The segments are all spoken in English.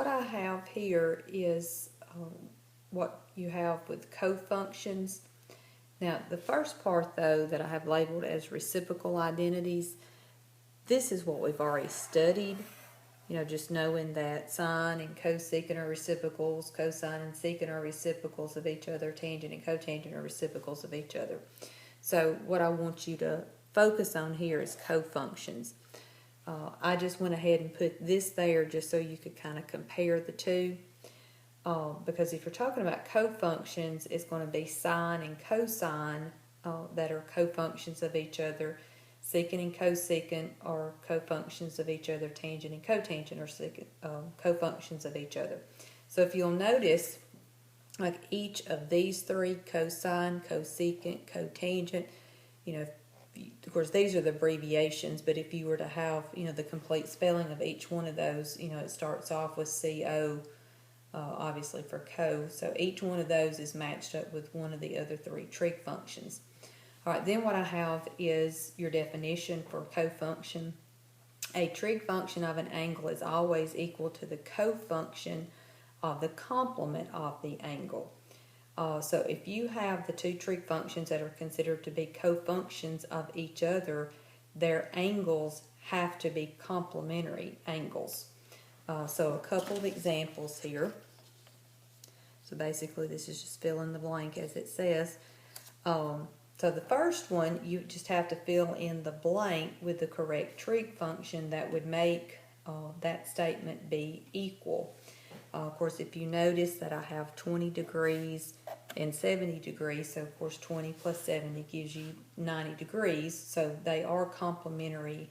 what I have here is what you have with cofunctions. Now, the first part, though, that I have labeled as reciprocal identities, this is what we've already studied. You know, just knowing that sine and cosecant are reciprocals, cosine and secant are reciprocals of each other, tangent and cotangent are reciprocals of each other. So what I want you to focus on here is cofunctions. I just went ahead and put this there just so you could kind of compare the two. Because if you're talking about cofunctions, it's going to be sine and cosine that are cofunctions of each other. Secant and cosecant are cofunctions of each other. Tangent and cotangent are cofunctions of each other. So if you'll notice, like each of these three, cosine, cosecant, cotangent, you know, of course these are the abbreviations, but if you were to have, you know, the complete spelling of each one of those, you know, it starts off with CO, obviously for co. So each one of those is matched up with one of the other three trig functions. All right, then what I have is your definition for cofunction. A trig function of an angle is always equal to the cofunction of the complement of the angle. So if you have the two trig functions that are considered to be cofunctions of each other, their angles have to be complementary angles. So a couple of examples here. So basically this is just fill in the blank as it says. So the first one, you just have to fill in the blank with the correct trig function that would make that statement be equal. Of course, if you notice that I have 20 degrees and 70 degrees, so of course 20 plus 70 gives you 90 degrees, so they are complementary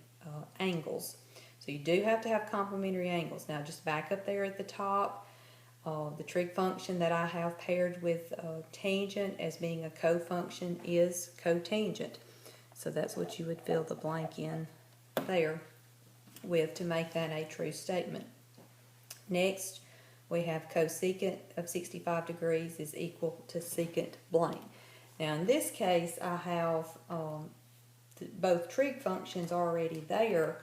angles. So you do have to have complementary angles. Now just back up there at the top, the trig function that I have paired with tangent as being a cofunction is cotangent. So that's what you would fill the blank in there with to make that a true statement. Next, we have cosecant of 65 degrees is equal to secant blank. Now in this case, I have both trig functions already there.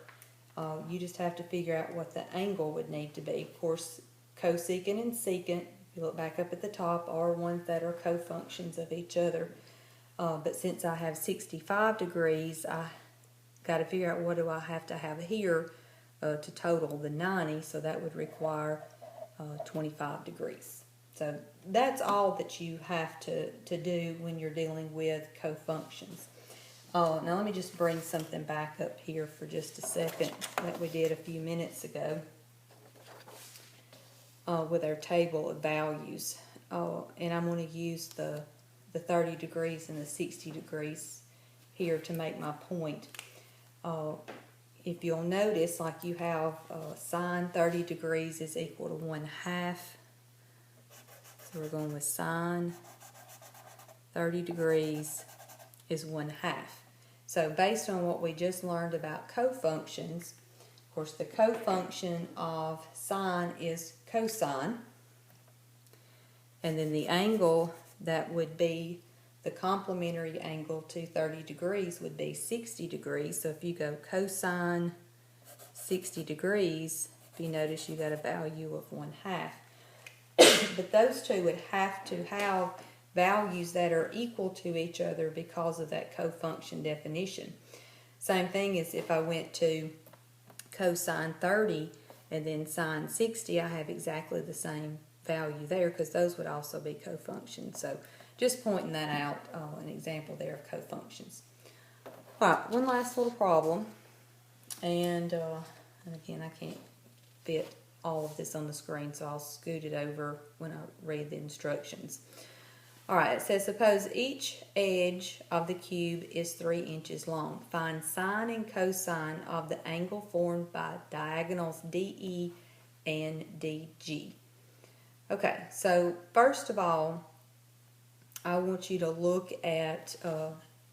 You just have to figure out what the angle would need to be. Of course, cosecant and secant, if you look back up at the top, are ones that are cofunctions of each other. But since I have 65 degrees, I got to figure out what do I have to have here to total the 90, so that would require 25 degrees. So that's all that you have to do when you're dealing with cofunctions. Now let me just bring something back up here for just a second that we did a few minutes ago with our table of values. And I'm going to use the 30 degrees and the 60 degrees here to make my point. If you'll notice, like you have sine 30 degrees is equal to 1/2. So we're going with sine 30 degrees is 1/2. So based on what we just learned about cofunctions, of course the cofunction of sine is cosine. And then the angle that would be the complementary angle to 30 degrees would be 60 degrees. So if you go cosine 60 degrees, if you notice you got a value of 1/2. But those two would have to have values that are equal to each other because of that cofunction definition. Same thing as if I went to cosine 30 and then sine 60, I have exactly the same value there because those would also be cofunctions. So just pointing that out, an example there of cofunctions. All right, one last little problem. And again, I can't fit all of this on the screen, so I'll scoot it over when I read the instructions. All right, it says, suppose each edge of the cube is 3 inches long. Find sine and cosine of the angle formed by diagonals DE and DG. Okay, so first of all, I want you to look at,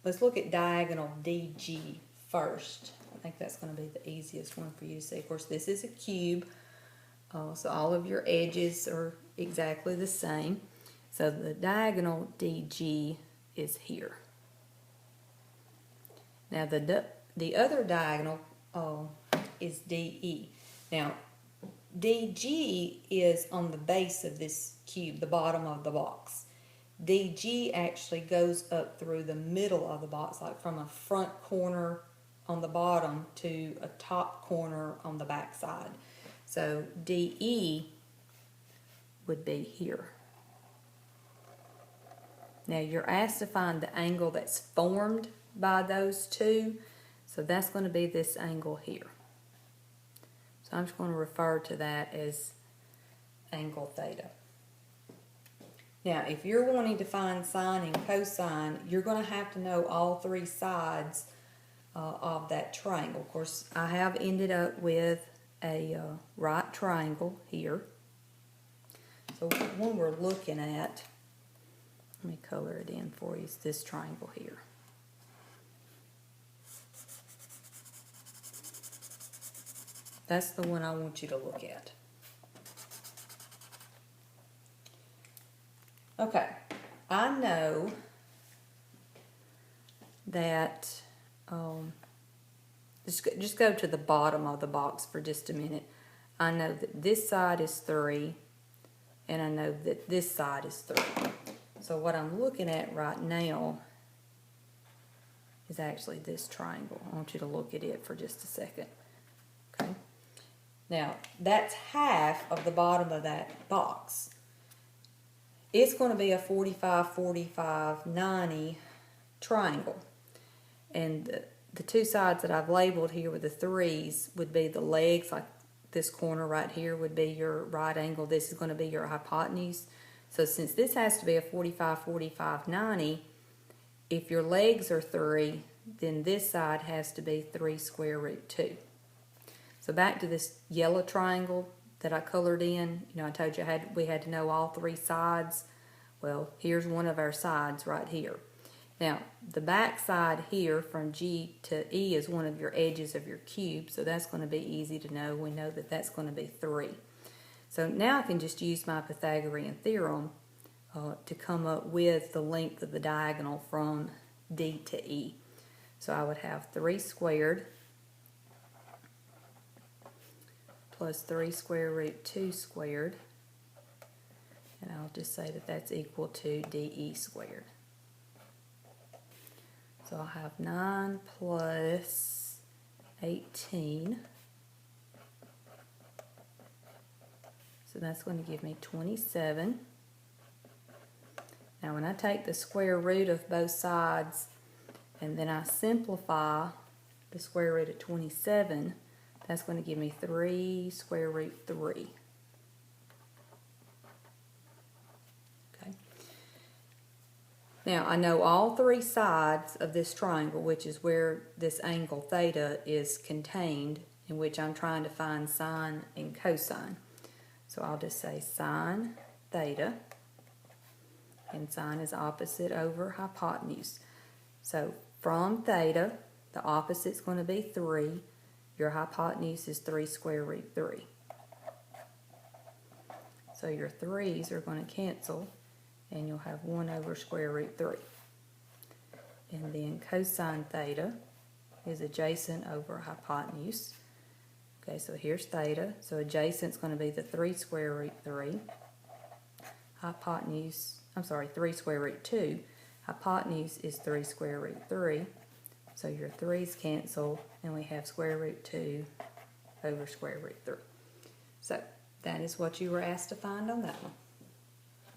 let's look at diagonal DG first. I think that's going to be the easiest one for you to see. Of course, this is a cube, so all of your edges are exactly the same. So the diagonal DG is here. Now the other diagonal is DE. Now DG is on the base of this cube, the bottom of the box. DG actually goes up through the middle of the box, like from a front corner on the bottom to a top corner on the back side. So DE would be here. Now you're asked to find the angle that's formed by those two, so that's going to be this angle here. So I'm just going to refer to that as angle theta. Now, if you're wanting to find sine and cosine, you're going to have to know all three sides of that triangle. Of course, I have ended up with a right triangle here. So when we're looking at, let me color it in for you, it's this triangle here. That's the one I want you to look at. Okay, I know that, just go to the bottom of the box for just a minute. I know that this side is 3, and I know that this side is 3. So what I'm looking at right now is actually this triangle. I want you to look at it for just a second. Okay. Now, that's half of the bottom of that box. It's going to be a 45, 45, 90 triangle. And the two sides that I've labeled here with the 3s would be the legs, like this corner right here would be your right angle. This is going to be your hypotenuse. So since this has to be a 45, 45, 90, if your legs are 3, then this side has to be 3 square root 2. So back to this yellow triangle that I colored in. You know, I told you we had to know all three sides. Well, here's one of our sides right here. Now, the back side here from G to E is one of your edges of your cube, so that's going to be easy to know. We know that that's going to be 3. So now I can just use my Pythagorean theorem to come up with the length of the diagonal from D to E. So I would have 3 squared plus 3 square root 2 squared, and I'll just say that that's equal to DE squared. So I'll have 9 plus 18, so that's going to give me 27. Now when I take the square root of both sides and then I simplify the square root of 27, that's going to give me 3 square root 3. Okay. Now I know all three sides of this triangle, which is where this angle theta is contained, in which I'm trying to find sine and cosine. So I'll just say sine theta, and sine is opposite over hypotenuse. So from theta, the opposite's going to be 3. Your hypotenuse is 3 square root 3. So your 3's are going to cancel, and you'll have 1 over square root 3. And then cosine theta is adjacent over hypotenuse. Okay, so here's theta. So adjacent's going to be the 3 square root 3. Hypotenuse, 3 square root 2. Hypotenuse is 3 square root 3. So your 3's cancel, and we have square root 2 over square root 3. So that is what you were asked to find on that one.